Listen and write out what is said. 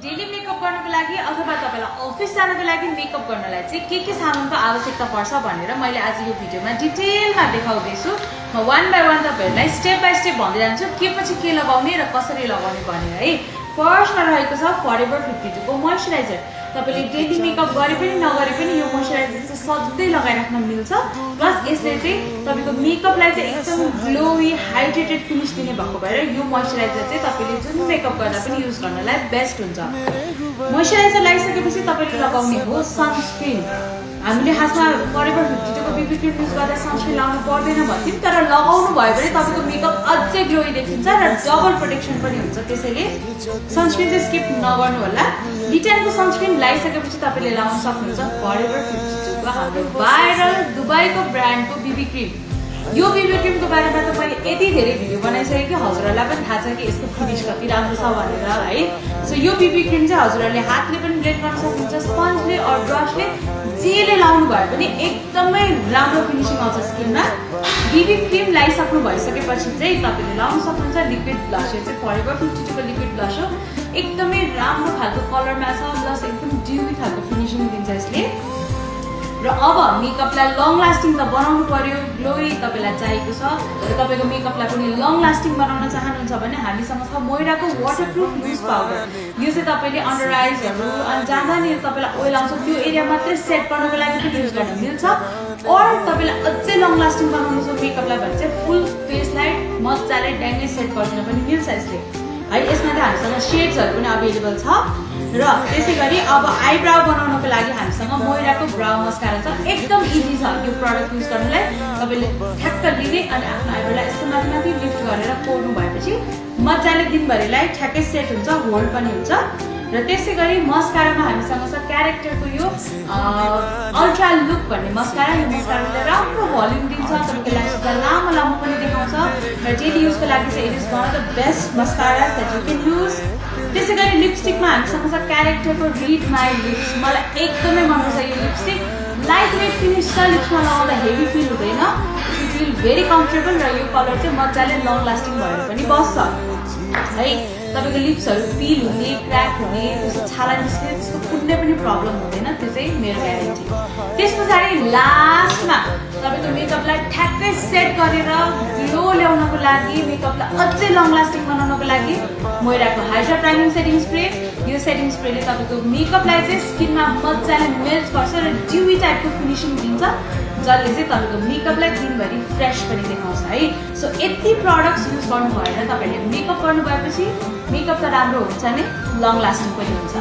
Daily makeup गर्नको लागि अथवा तपाईलाई अफिस जानको लागि मेकअप गर्नलाई चाहिँ के सामानको आवश्यकता पर्छ भनेर मैले आज यो भिडियोमा डिटेलमा देखाउँदैछु। म वान बाइ वान तपाईहरुलाई स्टेप बाइ स्टेप भन्दै जान्छु के पछि के लगाउने र कसरी लगाउने भनेर है। फर्स्टमा रहेको छ फरेभर 52 को मोइस्चराइजर। तपाईले डेली मेकअप गरे पनि नगरे पनि यो मोइस्चराइजर चाहिँ सधैं लगाइराख्न मिल्छ। प्लस यसले चाहिँ तपाईको मेकअपलाई चाहिँ एकदम ग्लोई हाइड्रेटेड फिनिश दिने भएको भएर यो मोइस्चराइजर चाहिँ तपाईले जुन मेकअप गर्दा पनि युज गर्नलाई बेस्ट हुन्छ। मोइस्चराइजर लगाइसकेपछि तपाईले लगाउने हो सनस्क्रिन। हामीले खासमा फरेभर 52 को बीबी क्रिम युज गर्दा सनस्क्रिन लगाउनु पर्दैन भन्थ्यौं, तर लगाउनु भयो भने तपाईको मेकअप अझै ग्लोई देखिन्छ र डबल प्रोटेक्सन पनि हुन्छ। त्यसैले सनस्क्रिन चाहिँ स्किप नगर्नु होला। लिटानको सनस्क्रिन लगाइसकेपछि तपाईले लगाउन सक्नुहुन्छ फरेभर 52 को हाम्रो भाइरल दुबईको ब्रान्डको बीबी क्रिम। यो बीबी क्रिम को बारेमा त मैले यति धेरै भिडियो बनाइसके कि हजुरहरुलाई पनि थाहा छ कि यसको फिनिश कति राम्रो छ भनेर है। सो यो बीबी क्रिम चाहिँ हजुरहरुले हातले पनि ब्लेन्ड गर्न सक्नुहुन्छ, स्पन्जले अर ब्रशले जेले लाउनु भए पनि एकदमै राम्रो फिनिशिङ आउँछ स्किनमा। बीबी क्रिम लगाइसक्नु भइसकेपछि चाहिँ तपाईले लाउन सक्नुहुन्छ लिक्विड ब्लस। यो चाहिँ फरेभर 52 को लिक्विड ब्लस हो। एकदमै राम्रो खालको कलरमा छ, प्लस एकदम ड्युई खालको फिनिशिङ दिन्छ यसले। र अब मेकअपलाई लङ लास्टिङ त बनाउनु पर्यो, ग्लोई तपाईलाई चाहिएको छ। र तपाईको मेकअपलाई पनि लङ लास्टिङ बनाउन चाहनुहुन्छ भने हामीसँग छ मोइराको वाटरप्रुफ लुज पाउडर। यो चाहिँ तपाईले अन्डर आइजहरु अनि जाँदा नि तपाईलाई ओइल आउँछ त्यो एरिया मात्रै सेट गर्नको लागि पनि युज गर्न मिल्छ। और तपाईलाई अझै लङ लास्टिङ बनाउनु छ मेकअपलाई भने चाहिँ फुल फेसलाई मज्जाले ड्याङ्गै सेट गरिदिन पनि मिल्छ यसले है। यसमा चाहिँ हामीसँग शेड्सहरु पनि अवेलेबल छ। र त्यसैगरी अब आइब्राउ बनाउनको लागि हामीसँग मोइराको ब्राउ मस्कारा छ। एकदम इजी छ यो प्रोडक्ट युज गर्नलाई। तपाईले ठ्याक्क लिने अनि आफ्नो आइब्राउलाई यस्तो माथि माथि लिफ्ट गरेर कोर्नु भएपछि मज्जाले दिनभरिलाई ठ्याक्कै सेट हुन्छ, होल्ड पनि हुन्छ। र त्यसैगरी मस्कारामा हामीसँग छ क्यारेक्टरको यो अल्ट्रा लुक भन्ने मस्कारा। यो मस्काराले राम्रो भोल्युम दिन्छ, तपाईको ल्यासेसलाई लामो लामो पनि देखाउँछ र डेली युजको लागि चाहिँ it is one of the best mascara that you can use. त्यसैगरी लिपस्टिकमा हामीसँग छ क्यारेक्टरको रिड माई लिप्स। मलाई एकदमै मनपर्छ यो लिपस्टिक। लाइट वेट फिनिश छ, लिप्समा लगाउँदा हेभी फिल हुँदैन, यु फिल भेरी कम्फर्टेबल। र यो कलर चाहिँ मजाले लङ लास्टिङ भएर पनि बस्छ है। तपाईको लिप्सहरु पिल हुने, क्र्याक हुने, त्यस्तो छाला निस्किने त्यस्तो कुनै पनि प्रब्लम हुँदैन, त्यो चाहिँ मेरो ग्यारेन्टी। त्यसपछि लास्टमा तपाईको मेकअपलाई ठ्याक्कै सेट गरेर ग्लो ल्याउनको लागि, मेकअपलाई अझै लङ लास्टिङ बनाउनको लागि मोइराको हाइड्रा प्राइमिङ सेटिङ स्प्रे। यो सेटिङ स्प्रेले तपाईको मेकअपलाई चाहिँ स्किनमा मज्जाले मेल्ट गर्छ र ड्युई टाइपको फिनिशिङ दिन्छ, जसले चाहिँ तपाईको मेकअपलाई दिनभरि फ्रेश पनि देखाउँछ है। सो यति प्रडक्ट्स युज गर्नु भएर तपाईले मेकअप गर्नु भएपछि मेकअप त राम्रो हुन्छ नै, लङ लास्टिङ पनि हुन्छ।